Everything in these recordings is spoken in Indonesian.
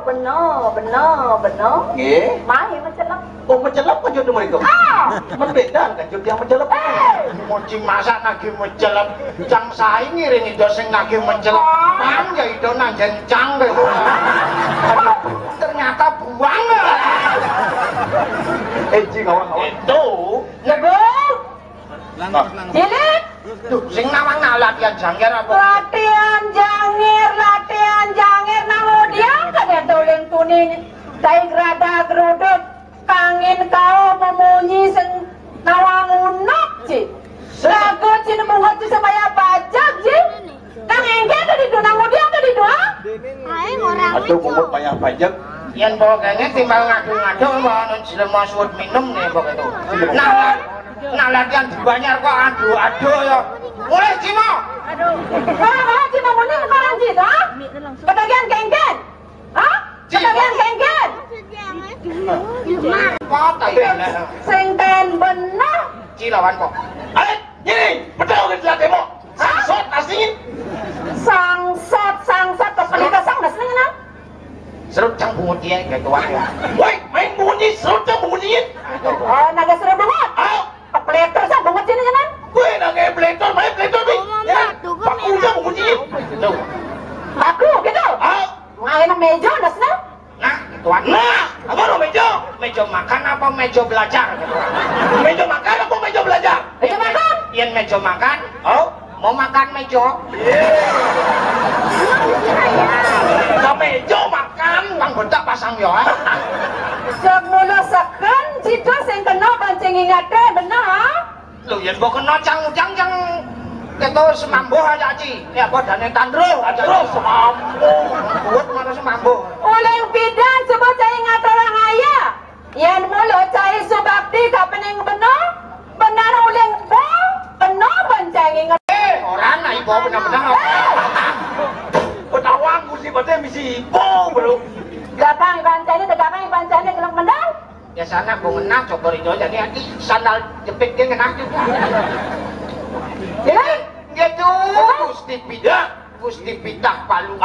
bener. Nggih. Mahi mencelep. Oh, mencelep kan jodoh mereka. Membeda kan jodoh yang mencelep. Moci masak nagih mencelep. Cang sae ngiring itu sing nagih mencelep. Pang ya itu nanjen cang gitu. Ternyata buang. Ji kawan-kawan. Itu. Lebih. Cilik. Duh, sing nawang latihan jangir apa? Latihan jangir nang dia kada tuling tunin. Dai grada geruduk. Kangin kau memunyi sing nawang unok ci. Lagu cina mungut ci supaya pajak ci. Nang engke tadi do nang dia tadi do. Aduh kumut banyak pajak. Yen pokoknya timbal ngadu-ngadu mau jelema suwut minum nih pokoknya itu. Nah latihan dibayar kok adu-adu ya. Mulai Cimo. Kalau Cimo muni sekarang ci to? Ketagihan kengken. Hah? Ketagihan kengken. Kota ya. Sing ten bener. Cilawan kok. Ayo, ini betul ke demo. Sangsot asingin. Sangsot kepelita sang das nengen. Serut cang bungut dia kayak tua ya. Woi, main bunyi, serut yang bunyiin. Naga seru banget. Ayo, Kepelita sang bungut sini kan? gue nangge peleton, main peleton nih. Ya, paku udah bunyiin. Tuh. Aku gitu. Ayo, Main meja das ne? Nah, tuan. nah, apa lo meja? Meja makan apa meja belajar? Meja makan apa meja belajar? Meja makan. Yen meja makan, Oh, mau makan meja. ke meja makan. Bang bentak pasang ya. Jog mulu seken citu sing kena pancing ingate bener. Lho yen mbok kena cang-cang yang keto semambuh aja Ci. Ya badane tandro aja. Terus semampu. Buat mana semambuh. Uling pidan coba cai ngatorang ayah. Yen mulu cai subakti kapening bener. Benar uling po. Kena pancing ingat. Orang nah ibu benar-benar. Petawang musibahnya misi ibu bro. Gakang pancane tegakang pancane kelak menang. Ya sana gua menang coba itu jadi hati sandal jepit dia kena juga. Gitu. Gusti pitah palu.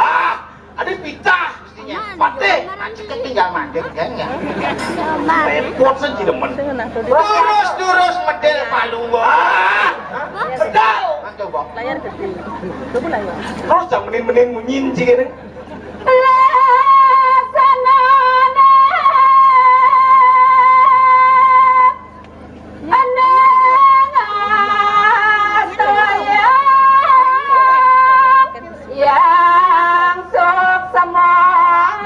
Ada pita. Gustinya. Pate. Macet tinggal mandek kan ya. Repot saja demen. Durus medel palu gua. Pedal. Mantu bok. Terus jangan menin-menin munyin sih kan. Yang sok semang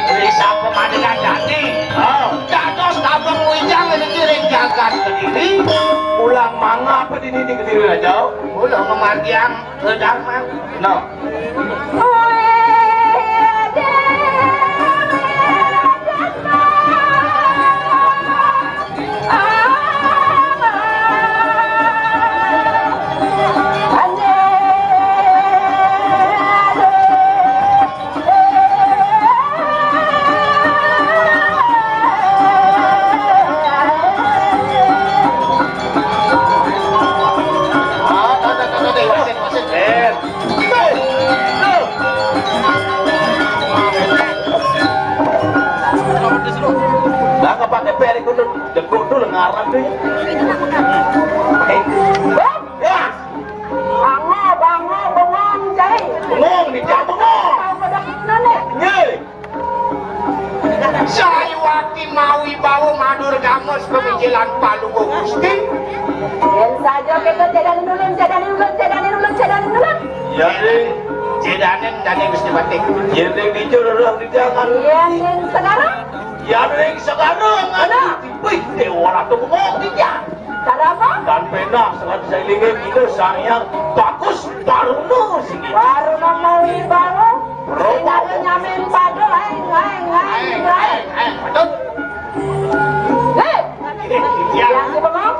Bisa pemandangan jadi. Dados tabung wijang ini kiring jagat kediri. Pulang manga apa di ini kediri aja. Ulah memargiang kedarman. No. Pakai perik itu jengkok dulu ngarang deh. Bengong cai. Bengong nih, jangan bengong. Nye. Sariwati mawi bawa madur gamus pemikiran palu gusti. Yang saja kita jadanin ulun. Ya deh. Jedanen dan gusti batik. Ya deh hijau udah di jangan. Yang sekarang Ya deh sekarang ada. Wih, dewa tuh bengong dia. cara apa? Dan pena sangat saya lihat itu sayang bagus baru nu sih. Baru mau baru. Tidak nyamin padu, Betul. yang di bengong,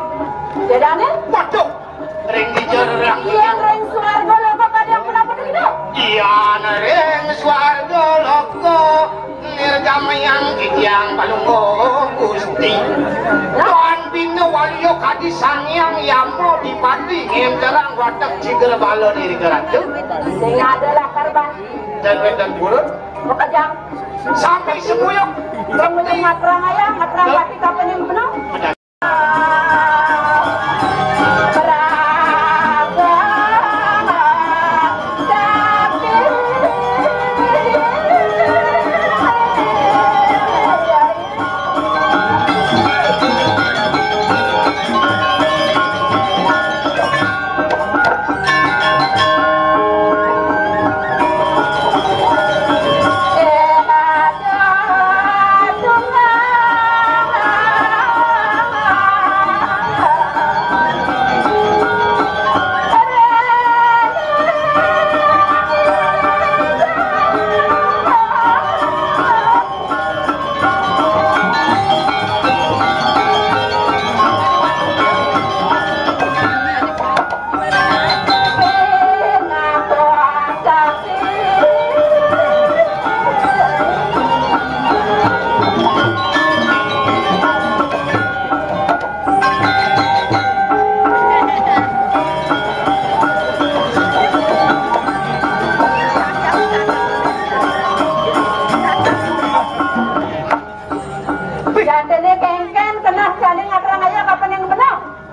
jadanin. Waduh, ring dijerang. Yang ring suarga loko pada yang kenapa begitu? Iya, ring swarga loko nirgam yang kijang palunggo gusti. Tuan Pino waliyo kadi sangyang yamo dipati ngemterang watak jigel balon diri kerajaan Sing adalah karban. dan wedan burut Bekajang. sampai semuyok Kemudian matrang ayam, matrang pati kapan yang benar?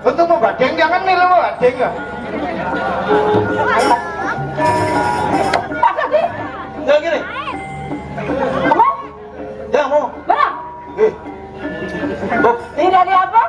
untuk membadeng jangan milu badeng ya Apa sih? Ya gini. Kamu? Ya mau. Benar? Bok. Ini dari apa?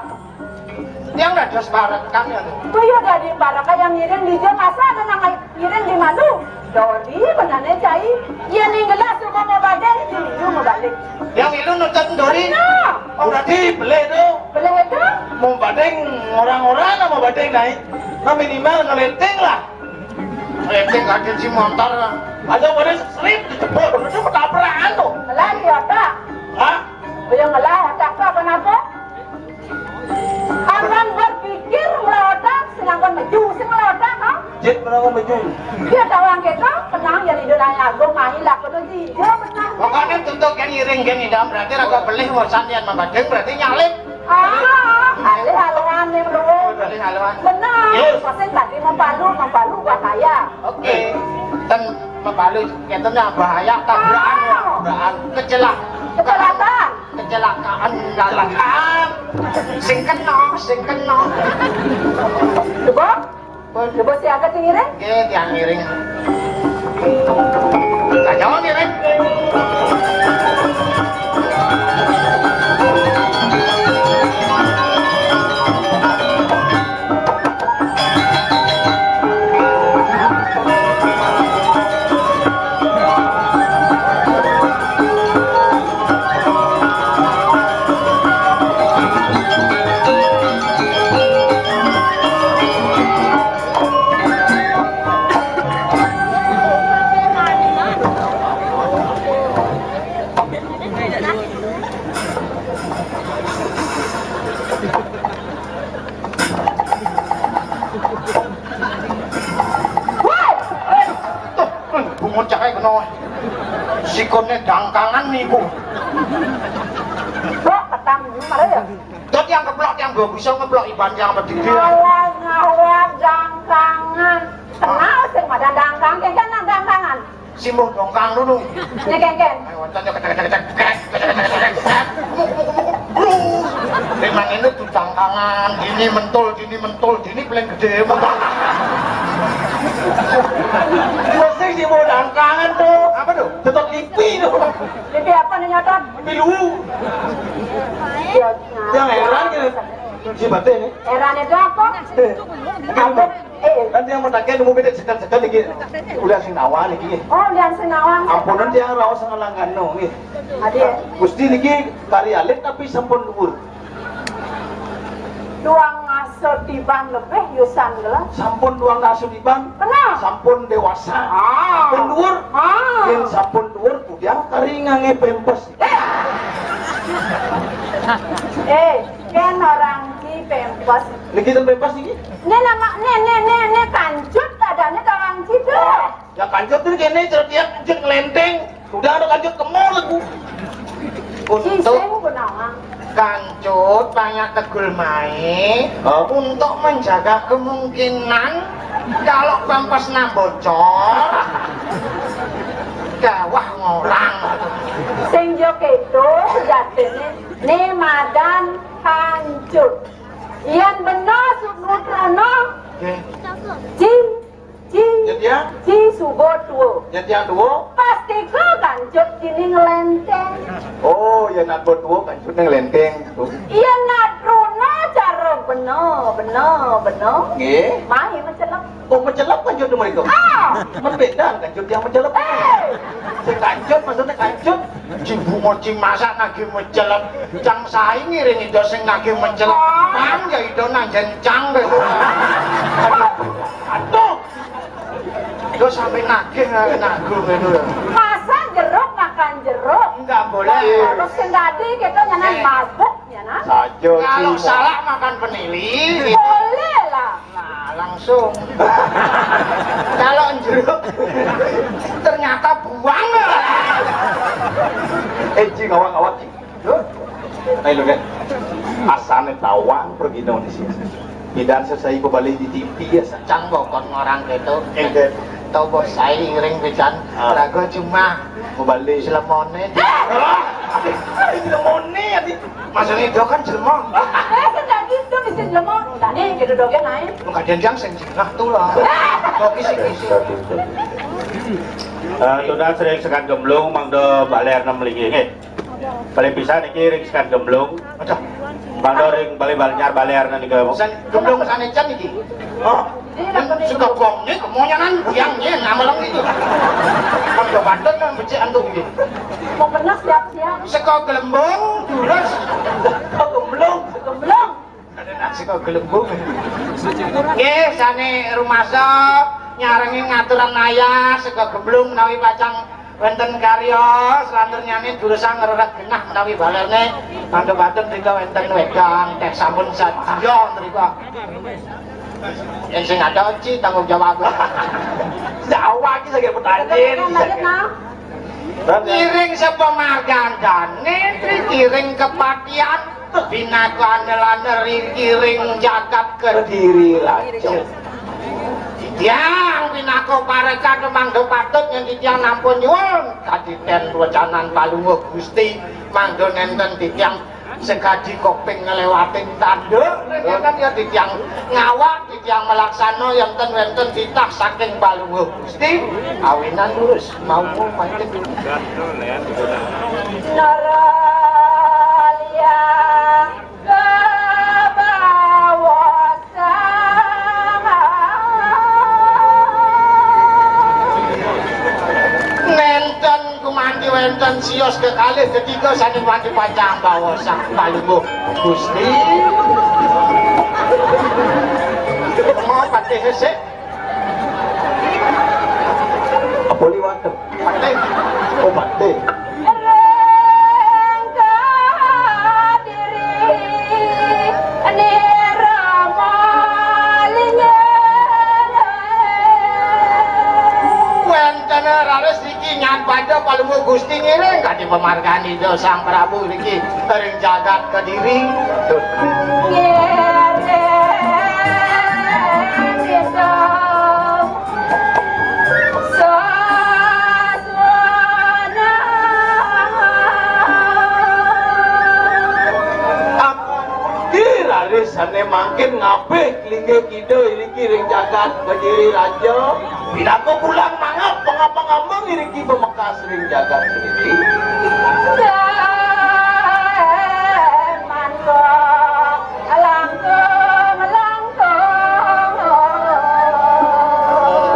yang ada separat kami Tuh ya dari Baraka yang ngiring di dia masa ada nang ngiring di Madu. Dori benarnya cai. Iya nih gelas rumah mau badai di minggu mau balik. yang itu nonton Dori Nah, Oh berarti beli tuh. boleh itu? Mau badeng orang-orang mau badeng naik. Nah minimal ngelenteng lah. Renting ada si motor Aja boleh selip dijebol. Itu ketabrakan tuh. Ngelah di otak. Hah? Boleh ngelah otak kau kenapa? Akan berpikir melotak, sedangkan maju sih melotak kau. Jet menang maju. Dia tahu yang kita penang jadi dunia agung main lah kalau dia menang. pokoknya untuk yang ngiring gini dah berarti raga beli mau sandian membadeng berarti nyalip Alih haluan nih bro. beli haluan Benar. Yes. Pasti tadi membalu buat saya. oke dan membalu katanya bahaya tabrakan kecelak Kecelakaan. kecelakaan sing kena Coba. Coba siapa sih ngiring? oke yang ngiring saja mau ngiring Muncaknya kena sikonnya dangkangan niku Bro, ketang mana ya? dot yang keblok yang gak bisa ngeblok iban yang berdiri Ngawak dangkangan. Kenal sih ada dangkang, kan dangkangan. simbol dongkang dulu Ini ken. ayo tanya memang ini tuh dangkangan ini mentul ini paling gede mentul Mesti sih mau dangkangan tuh. apa tuh? Tetap lipi tuh. Jadi apa nih nyotot? Pilu. Yang heran gitu. Si bate ini. Heran itu apa? Apa? Kan dia mau taken mau beda sekan-sekan lagi. Ulah sing nawan lagi. Oh, lian senawang. Ampunan dia raos sang langgano nggih. Adik, Gusti niki kari alit tapi sampun dhuwur. duang ngaso tiban lebih yusan gelas. Sampun duang nasu diban. Kenal? Sampun dewasa. Ah. Sampun dhuwur. Ah. Yen sampun dhuwur kudu kari ngange pempes. Kan orang ki pempes. Niki ten pempes niki. Ini nama, ini kancut adanya orang situ. Ya kancut tuh kene cerdiak jeung lenteng. Udah ada kancut ke mall aku. Siseng gunawan. Kancut banyak tegul mai untuk menjaga kemungkinan kalau pempes bocor gawah ngorang sing yo kedo jatine ne madan Kancut yen bener Sukrutrono Jin Jadi Ji Subotuwo yang dua. pasti ke Kancut kini ngelenteng Oh, ya nak berdua kan sudah lenteng. iya Natrono cara bener Nggih. mai mencelok Oh, mencelap kan jodoh mereka. Membeda kancut yang mencelap. Si kancut maksudnya kancut. Cibu moci masak nagi mencelep cang saing ngiring itu sing nagi mencelep pang ya itu nanjen cang Aduh. itu sampai nagih nagu itu masa jeruk makan jeruk enggak boleh terus yang tadi kita nyanan mabuk ya nah Sajo kalau sih. salah makan penili boleh lah nah langsung kalau jeruk ternyata buang Ji ngawang-ngawang Ji. Nah lu kan. Asane tawang pergi dong di sini. Tidak selesai kembali di TV ya. cang bokon orang gitu Engke tau bos saya ngiring pisan rago cuma kembali. selemone Ini moni ati. maksudnya itu kan jelma kan gitu bisa lemot tadi gitu doge naik enggak denjang sing jinah tuh lah kok kisi-kisi Tunda sering sekan gemblung mangdo baler 6 lagi nggih. Paling bisa niki ring sekan gemblung. aduh Mangdo ring bali balnyar baler niki. sen gemblong sanecan iki Oh, suka gong nih kemonyangan yang ngameleng itu kan do badan nang becik antuk iki mau bener siap-siap seko gelembung terus belum. gemblong ada nasi kok gelembung nggih sane rumasa nyarengi ngaturan ayah sego gemblung menawi pacang wonten karya selanturnyane jurusan ngererak genah menawi balerne mangke baten mrika wonten wedang teh sampun sadya mrika yang sing ada Ci tanggung jawab Jawa iki lagi pertanyaan. lanjut nah kiring sepemagandane kiring kepatian binakan laneri kiring jagat kediri raja tiang pinako parekan mangdo patut yang tiang nampun nyuwun kaditen wacanan palungguh Gusti mangdo nenten tiang sekadi koping ngelewatin tanduk kan ya tiang ngawak tiang melaksana yang wenten titah saking palungguh Gusti awinan lurus mau mati Naralia nenten kumanti wenten sios kekalih ketiga saking mati pacang bawa sak palungguh Gusti mau pati hesek Apa liwat? pati Oh, pate. wenten rares iki nyan pada palungguh Gusti ngiring kadhe pemargani Sang Prabu iki ring jagat kediri Sane mangkin ngapik lingge kido iki ring jagat berdiri raja pinako pulang mangap pengapa-ngapa ngiriki pemekas ring jagat berdiri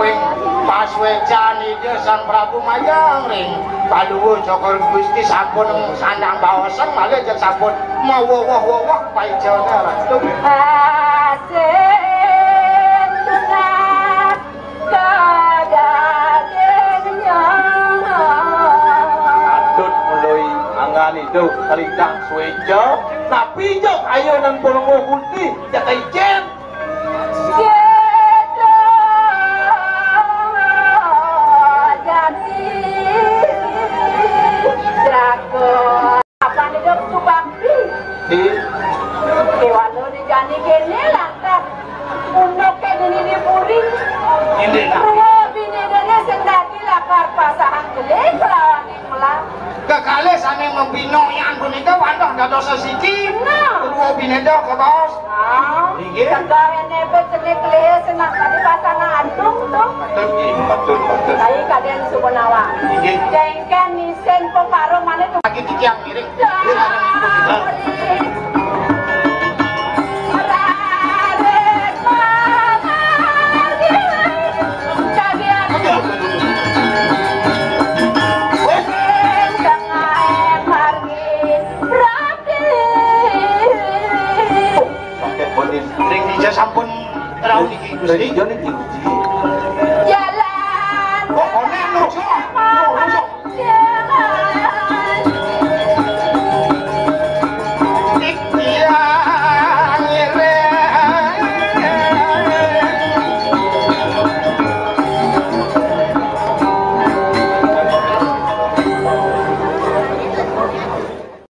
wing pas wecani Sang Prabu mayang ring palungguh Joko Gusti sampun sandang baosan malih jeung sampun mawoh-woh paijane ratu adut mulai angan itu talikang suejo tapi jok ayo nang polongo Gusti jatai jen di Ini nak. Ruwo bini dene sing dadi lakar pasangan jelek lawan melah. Kekale sane membino yang punika wantah dados sesiji. Nah. Ruwo bineda ke bos. Ah, Inggih. segahene becene kleye senang tadi pasangan adung tuh. Betul. Kai kalian sukunawa. Inggih. Jengken nisen peparo maneh tuh. Lagi tiang miring. Ring dija sampun rawuh iki Gusti. Iya niki. Jalan. Pokoknya nuju